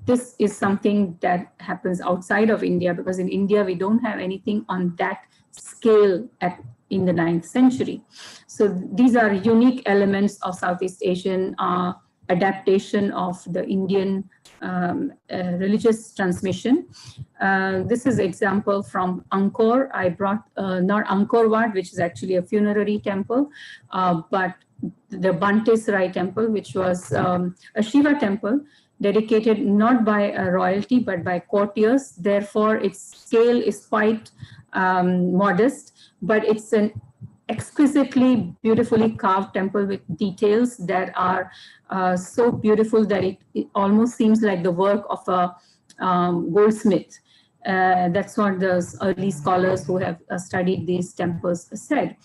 this is something that happens outside of India, because in India, we don't have anything on that scale in the 9th century. So these are unique elements of Southeast Asian adaptation of the Indian religious transmission. This is example from Angkor. I brought not Angkor Wat, which is actually a funerary temple, but the Bantesrai temple, which was a Shiva temple, dedicated not by royalty but by courtiers. Therefore, its scale is quite modest, but it's an exquisitely beautifully carved temple with details that are so beautiful that it almost seems like the work of a goldsmith. That's what the early scholars who have studied these temples said.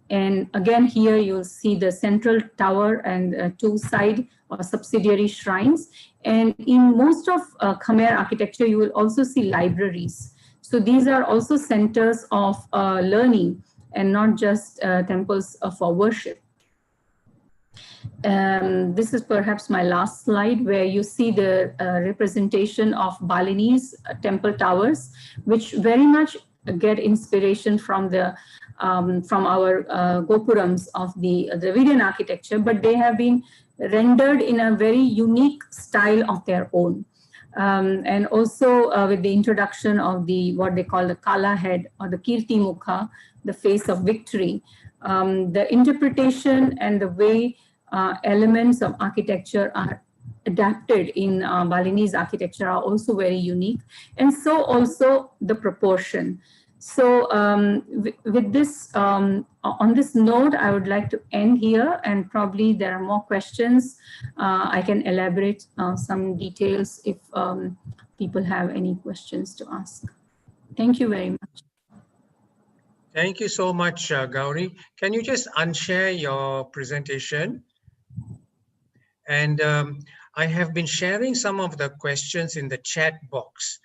And again, here you'll see the central tower and two side or subsidiary shrines. And in most of Khmer architecture, you will also see libraries. So these are also centers of learning and not just temples for worship. This is perhaps my last slide, where you see the representation of Balinese temple towers, which very much get inspiration from the from our gopurams of the Dravidian architecture, but they have been rendered in a very unique style of their own. And also with the introduction of what they call the Kala head or the Kirti Mukha, the face of victory, the interpretation and the way elements of architecture are adapted in Balinese architecture are also very unique. And so also the proportion. So with this, on this note, I would like to end here, and probably there are more questions. I can elaborate some details if people have any questions to ask. Thank you very much. Thank you so much, Gauri. Can you just unshare your presentation? And I have been sharing some of the questions in the chat box.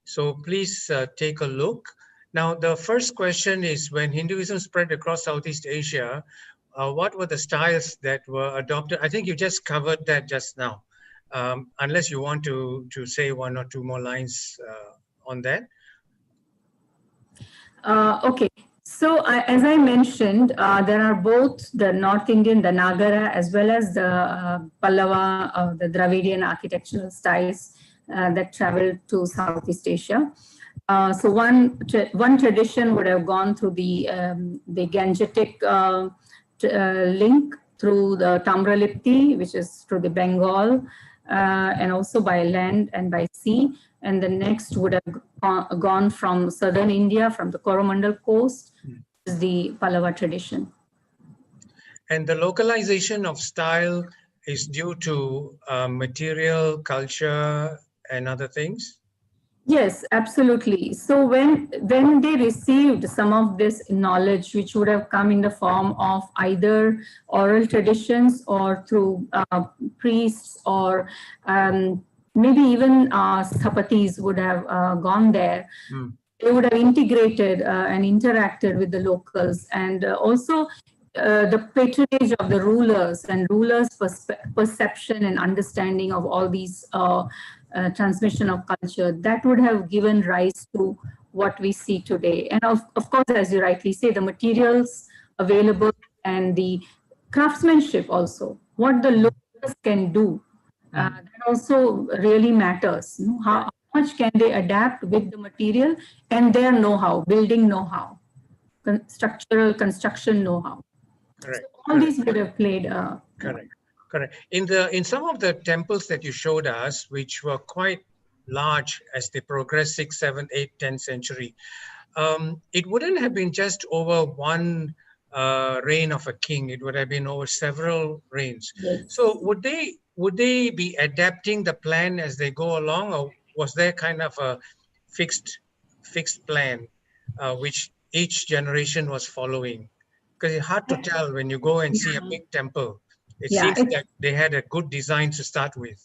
So please take a look. Now, the first question is, when Hinduism spread across Southeast Asia, what were the styles that were adopted? I think you just covered that just now, unless you want to say one or two more lines on that. Okay. So as I mentioned, there are both the North Indian, the Nagara, as well as the Pallava, the Dravidian architectural styles that traveled to Southeast Asia. So one tradition would have gone through the Gangetic link through the Tamralipti, which is through the Bengal, and also by land and by sea. And the next would have gone from southern India, from the Coromandel coast, is the Pallava tradition. And the localization of style is due to material, culture, and other things? Yes, absolutely. So when they received some of this knowledge, which would have come in the form of either oral traditions or through priests, or maybe even sthapatis would have gone there. They would have integrated and interacted with the locals, and also the patronage of the rulers and rulers' perception and understanding of all these transmission of culture, that would have given rise to what we see today. And of course, as you rightly say, the materials available and the craftsmanship also, what the locals can do, that also really matters. How much can they adapt with the material and their know-how, building know-how, structural construction know-how. Correct. So all these would have played. Correct. In some of the temples that you showed us, which were quite large as they progress 6th, 7th, 8th, 10th century. It wouldn't have been just over one reign of a king. It would have been over several reigns. Yes. So would they be adapting the plan as they go along, or was there kind of a fixed plan which each generation was following? Because it's hard to tell when you go and see a big temple. It Yeah, seems that they had a good design to start with.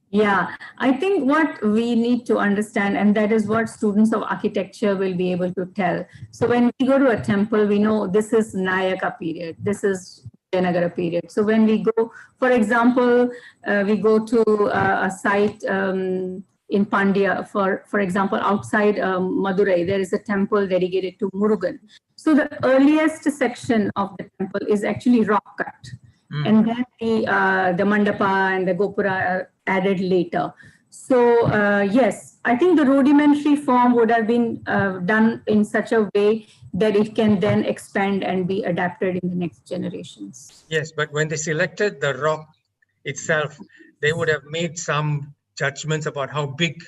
yeah, I think what we need to understand, and that is what students of architecture will be able to tell. So when we go to a temple, we know this is Nayaka period, this is Vijayanagara period. So when we go, for example, we go to a site in Pandya, for example, outside Madurai, there is a temple dedicated to Murugan. So the earliest section of the temple is actually rock cut. And then the mandapa and the gopura are added later. So yes, I think the rudimentary form would have been done in such a way that it can then expand and be adapted in the next generations. Yes, but when they selected the rock itself, they would have made some judgments about how big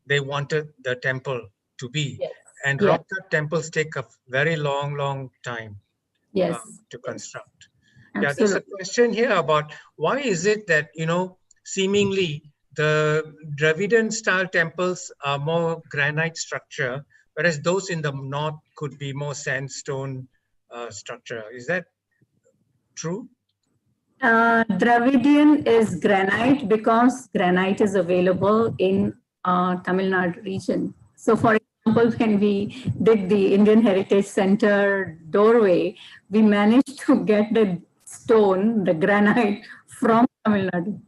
they wanted the temple to be. Yes. And Yeah. rock cut temples take a very long time Yes. to construct. Absolutely. Yeah, there's a question here about why is it that, seemingly the Dravidian style temples are more granite structure, whereas those in the north could be more sandstone structure. Is that true? Dravidian is granite because granite is available in Tamil Nadu region. So for example, when we did the Indian Heritage Center doorway, we managed to get the stone, the granite from Tamil Nadu.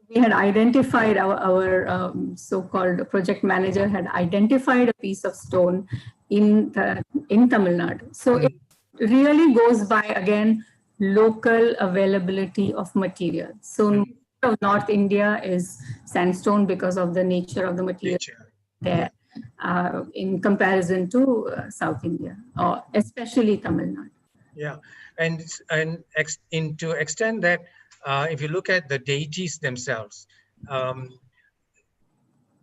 We had identified our so-called project manager had identified a piece of stone in Tamil Nadu. So it really goes by, again, local availability of material. So most of North India is sandstone because of the nature of the material there in comparison to South India, or especially Tamil Nadu. Yeah, and to extend that, if you look at the deities themselves,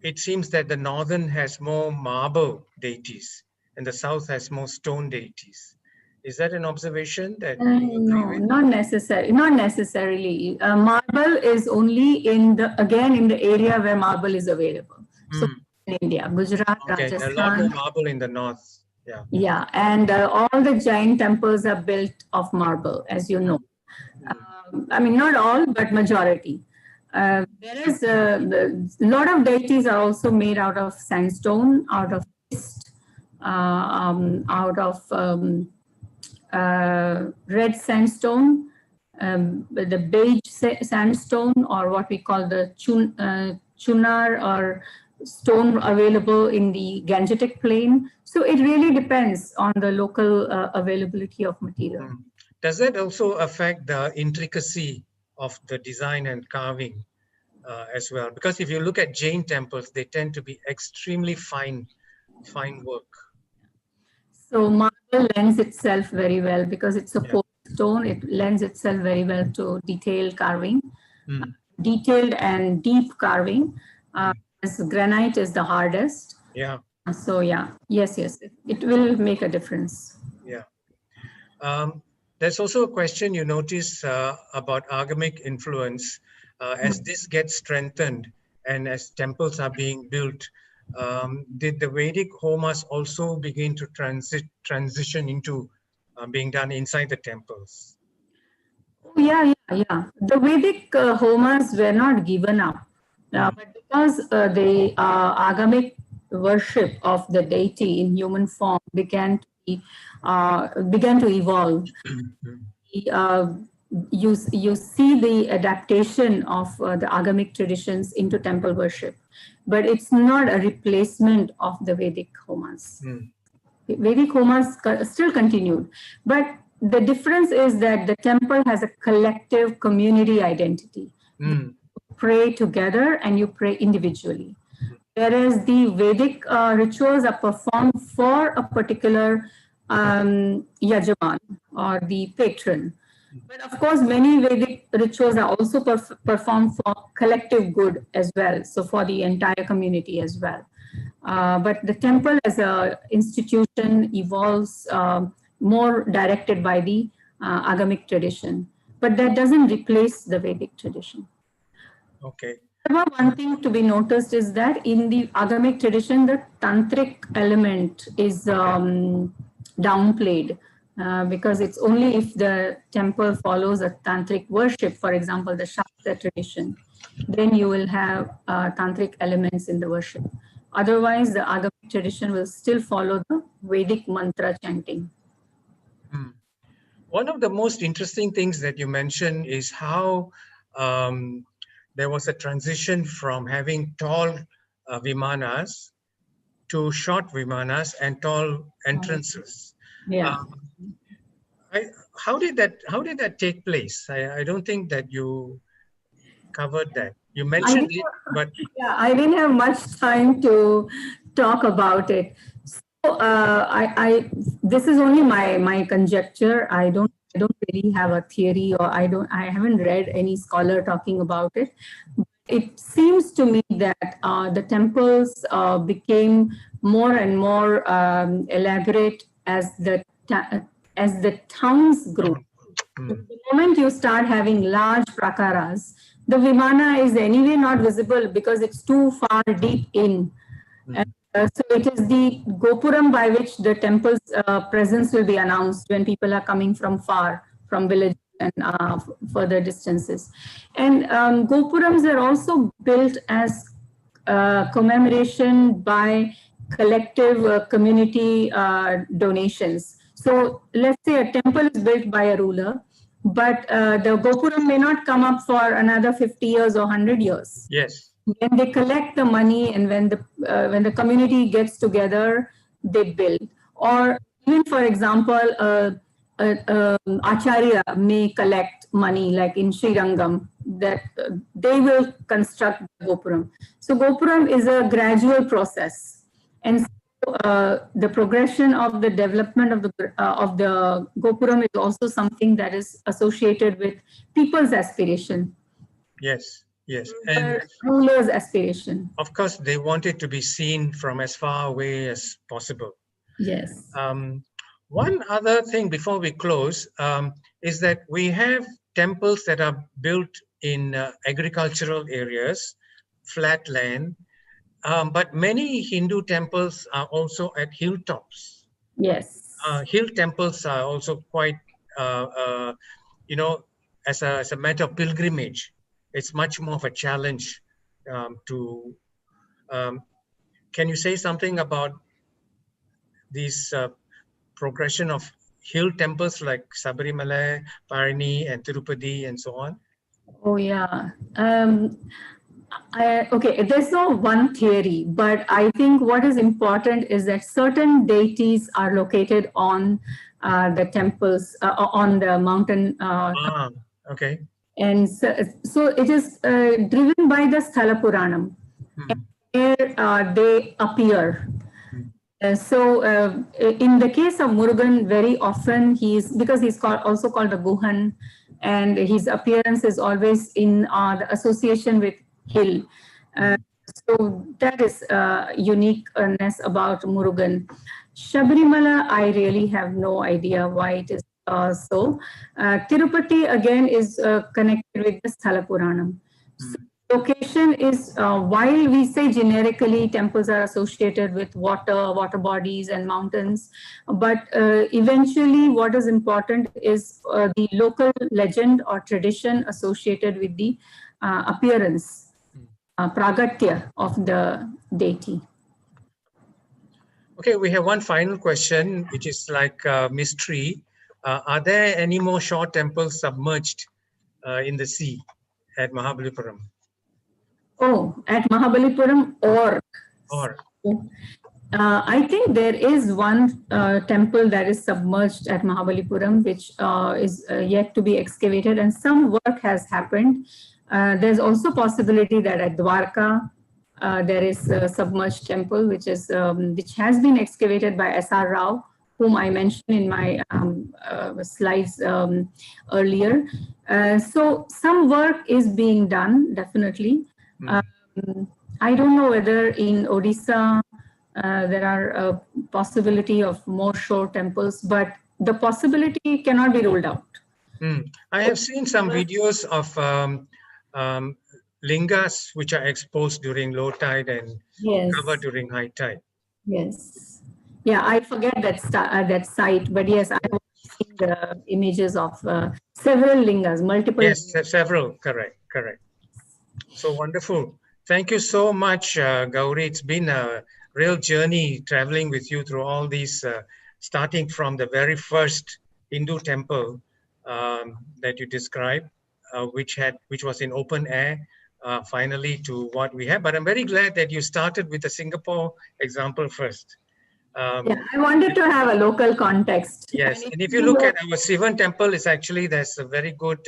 it seems that the northern has more marble deities and the south has more stone deities. Is that an observation that you agree with? Not necessarily. Not necessarily. Marble is only in the area where marble is available. So in India, Gujarat, Rajasthan. A lot more marble in the north. Yeah. Yeah, and all the giant temples are built of marble, as you know. I mean, not all, but majority. There is a lot of deities are also made out of sandstone, out of schist, out of red sandstone, the beige sandstone, or what we call the chunar or stone available in the Gangetic plain. So it really depends on the local availability of material. Does that also affect the intricacy of the design and carving as well? Because if you look at Jain temples, they tend to be extremely fine work. So marble lends itself very well because it's a poured stone. It lends itself very well to detailed carving, detailed and deep carving. As granite is the hardest. Yeah. So yeah, yes, it will make a difference. Yeah. There's also a question you notice about agamic influence as this gets strengthened and as temples are being built. Did the Vedic homas also begin to transition into being done inside the temples? Yeah. The Vedic homas were not given up, but because the agamic worship of the deity in human form began to evolve. You see the adaptation of the agamic traditions into temple worship, but it's not a replacement of the Vedic homas. Vedic homas still continued, but the difference is that the temple has a collective community identity. You pray together and you pray individually. Whereas the Vedic rituals are performed for a particular yajaman or the patron. But of course, many Vedic rituals are also performed for collective good as well, so for the entire community as well. But the temple as a institution evolves more directed by the agamic tradition, but that doesn't replace the Vedic tradition. Okay. One thing to be noticed is that in the agamic tradition, the tantric element is downplayed. Because it's only if the temple follows a tantric worship, for example, the Shakta tradition, then you will have tantric elements in the worship. Otherwise, the agamic tradition will still follow the Vedic mantra chanting. One of the most interesting things that you mentioned is how there was a transition from having tall vimanas to short vimanas and tall entrances. Yeah. How did that take place? I don't think that you covered that. You mentioned it, but yeah, I didn't have much time to talk about it. So this is only my conjecture. I don't really have a theory, or I haven't read any scholar talking about it. It seems to me that the temples became more and more elaborate as the towns grew. The moment you start having large prakaras, the vimana is anyway not visible because it's too far deep in. And, so it is the gopuram by which the temple's presence will be announced when people are coming from far, from villages and further distances. And gopurams are also built as commemoration by collective community donations. So let's say a temple is built by a ruler, but the gopuram may not come up for another 50 years or 100 years. Yes. When they collect the money and when the community gets together, they build. Or even, for example, acharya may collect money, like in Srirangam, that they will construct the gopuram. So gopuram is a gradual process, and so, the progression of the development of the gopuram is also something that is associated with people's aspiration. Yes. Yes, and ruler's aspiration. Of course, they want it to be seen from as far away as possible. Yes. One other thing before we close is that we have temples that are built in agricultural areas, flat land, but many Hindu temples are also at hilltops. Yes. Hill temples are also quite, as a matter of pilgrimage. It's much more of a challenge to. Can you say something about these progression of hill temples like Sabarimala, Parni, and Tirupati, and so on? Oh yeah. Okay, there's no one theory, but I think what is important is that certain deities are located on the temples, on the mountain. Okay. And so it is driven by the Sthala Puranam, where they appear. So in the case of Murugan, very often because he's also called a Guhan, and his appearance is always in the association with hill. So that is uniqueness about Murugan. Shabarimala, I really have no idea why it is so. Tirupati again is connected with the Sthala Puranam. So location is, while we say generically temples are associated with water bodies and mountains, but eventually what is important is the local legend or tradition associated with the appearance, pragatya of the deity. Okay, we have one final question, which is like a mystery. Are there any more shore temples submerged in the sea at Mahabalipuram? Oh, at Mahabalipuram or? I think there is one temple that is submerged at Mahabalipuram, which is yet to be excavated, and some work has happened. There's also possibility that at Dwarka, there is a submerged temple, which has been excavated by S.R. Rao whom I mentioned in my slides earlier. So some work is being done, definitely. I don't know whether in Odisha there are a possibility of more shore temples, but the possibility cannot be ruled out. I have seen some videos of lingas which are exposed during low tide and covered during high tide. Yes. Yeah, I forget that site, but yes, I have seen the images of several lingas, multiple. Yes, several. Correct. So wonderful. Thank you so much, Gauri. It's been a real journey traveling with you through all these, starting from the very first Hindu temple that you described, which was in open air, finally to what we have. But I'm very glad that you started with the Singapore example first. Yeah, I wanted to have a local context. Yes, and if you look at our Sivan temple, there's a very good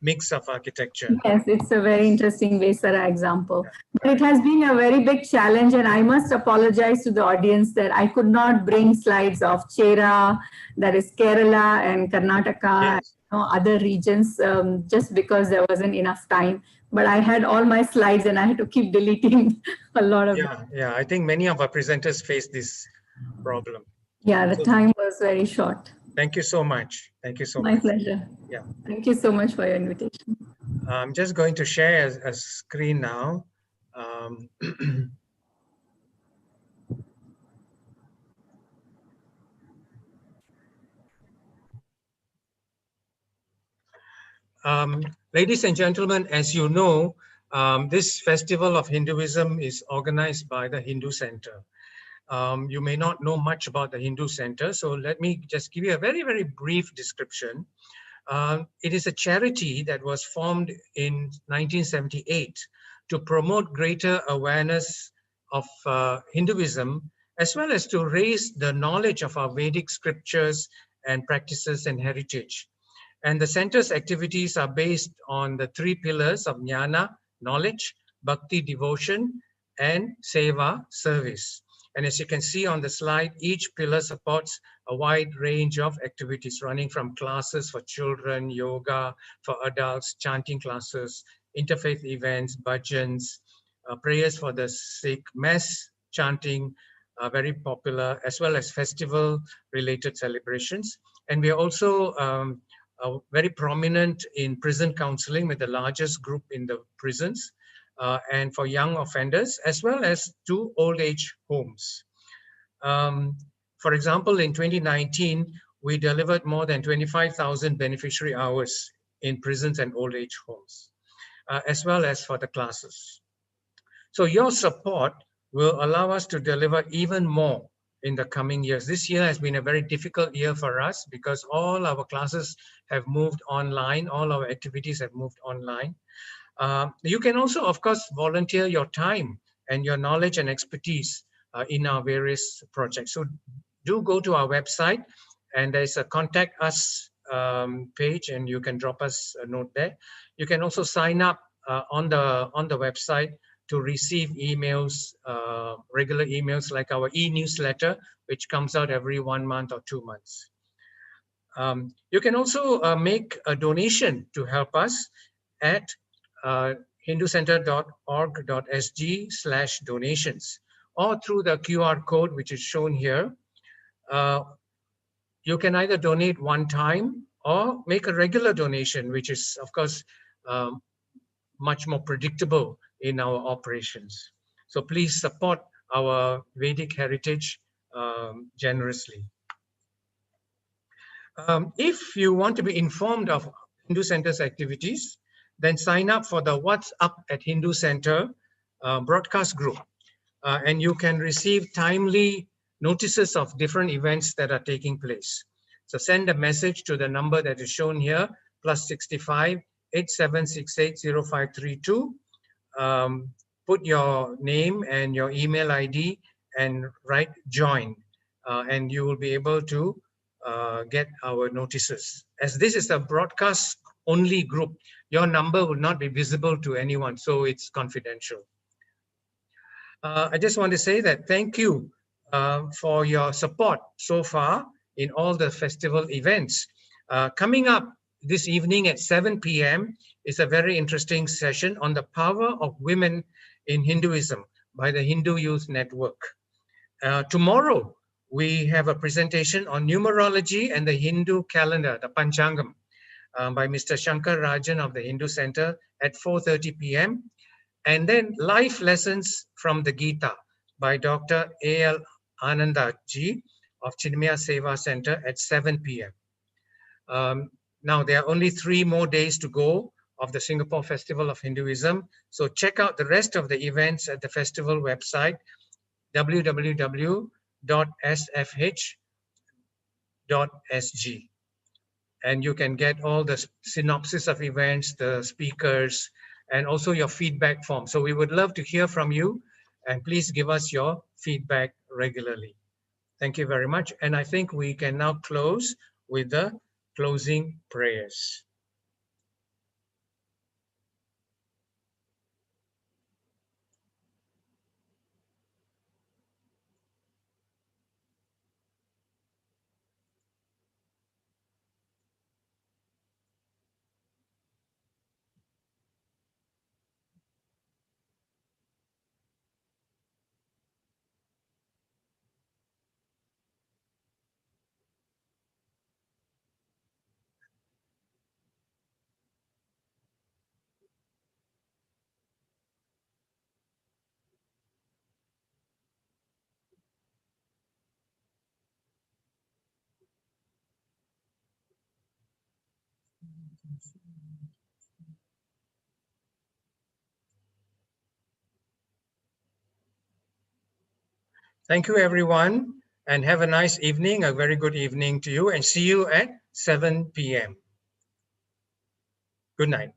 mix of architecture. Yes, it's a very interesting Vesara example. But it has been a very big challenge, and I must apologize to the audience that I could not bring slides of Chera, that is Kerala and Karnataka, other regions, just because there wasn't enough time. But I had all my slides and I had to keep deleting a lot of them. Yeah, I think many of our presenters face this problem. Yeah, the time was very short. Thank you so much. My pleasure. Yeah. Thank you so much for your invitation. I'm just going to share a screen now. Ladies and gentlemen, as you know, this festival of Hinduism is organized by the Hindu Center. You may not know much about the Hindu Center, so let me just give you a very, very brief description. It is a charity that was formed in 1978 to promote greater awareness of Hinduism, as well as to raise the knowledge of our Vedic scriptures and practices and heritage. And the center's activities are based on the three pillars of jnana, knowledge, bhakti, devotion, and seva, service. And as you can see on the slide, each pillar supports a wide range of activities running from classes for children, yoga for adults, chanting classes, interfaith events, bhajans, prayers for the sick, mass chanting, very popular, as well as festival-related celebrations. And we are also very prominent in prison counseling with the largest group in the prisons. And for young offenders, as well as to old age homes. For example, in 2019, we delivered more than 25,000 beneficiary hours in prisons and old age homes, as well as for the classes. So your support will allow us to deliver even more in the coming years. This year has been a very difficult year for us because all our classes have moved online, all our activities have moved online. You can also, of course, volunteer your time and your knowledge and expertise in our various projects. So do go to our website, and there's a contact us page, and you can drop us a note there. You can also sign up on the website to receive emails, regular emails like our e-newsletter, which comes out every 1 month or 2 months. You can also make a donation to help us at hinducenter.org.sg/donations, or through the QR code, which is shown here. You can either donate one time or make a regular donation, which is, of course, much more predictable in our operations. So please support our Vedic heritage generously. If you want to be informed of Hindu Center's activities, then sign up for the What's Up at Hindu Center broadcast group. And you can receive timely notices of different events that are taking place. So send a message to the number that is shown here, +65 8768 0532. Put your name and your email ID and write join, and you will be able to get our notices. As this is a broadcast only group, your number will not be visible to anyone, so it's confidential. I just want to say that thank you for your support so far, in all the festival events. Coming up this evening at 7 p.m. is a very interesting session on the power of women in Hinduism by the Hindu Youth Network. Tomorrow, we have a presentation on numerology and the Hindu calendar, the Panchangam, by Mr. Shankar Rajan of the Hindu Center at 4:30 p.m. And then life lessons from the Gita by Dr. A.L. Ananda Ji of Chinmaya Seva Center at 7 p.m. Now, there are only 3 more days to go of the Singapore Festival of Hinduism. So check out the rest of the events at the festival website, www.sfh.sg. And you can get all the synopsis of events, the speakers, and also your feedback form. So we would love to hear from you, and please give us your feedback regularly. Thank you very much. And I think we can now close with the closing prayers. Thank you, everyone, and have a nice evening, a very good evening to you, and see you at 7 p.m. Good night.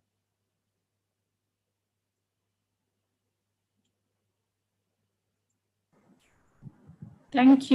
Thank you.